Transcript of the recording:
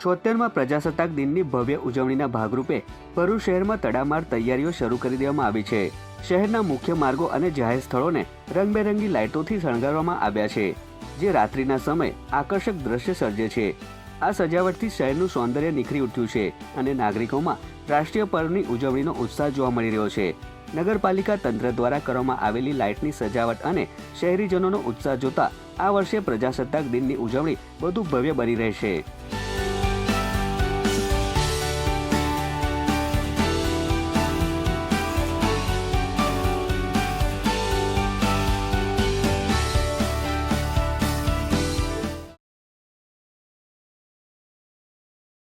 76માં પ્રજાસત્તાક દિનની ભવ્ય ઉજવણીના ભાગરૂપે ભરૂચ શહેરમાં તડામાર તૈયારીઓ શરૂ કરી દેવામાં આવી છે। શહેરના મુખ્ય માર્ગો અને જાહેર સ્થળોને રંગબેરંગી લાઇટોથી શણગારવામાં આવ્યા છે, જે રાત્રિના સમયે આકર્ષક દ્રશ્ય સર્જે છે। આ સજાવટથી શહેરનું સૌંદર્ય નિખરી ઉઠ્યું છે અને નાગરિકોમાં રાષ્ટ્રીય પર્વની ઉજવણીનો ઉત્સાહ જોવા મળી રહ્યો છે। નગરપાલિકા તંત્ર દ્વારા કરવામાં આવેલી લાઇટની સજાવટ અને શહેરીજનોનો ઉત્સાહ જોતા આ વર્ષે પ્રજાસત્તાક દિનની ઉજવણી વધુ ભવ્ય બની રહેશે।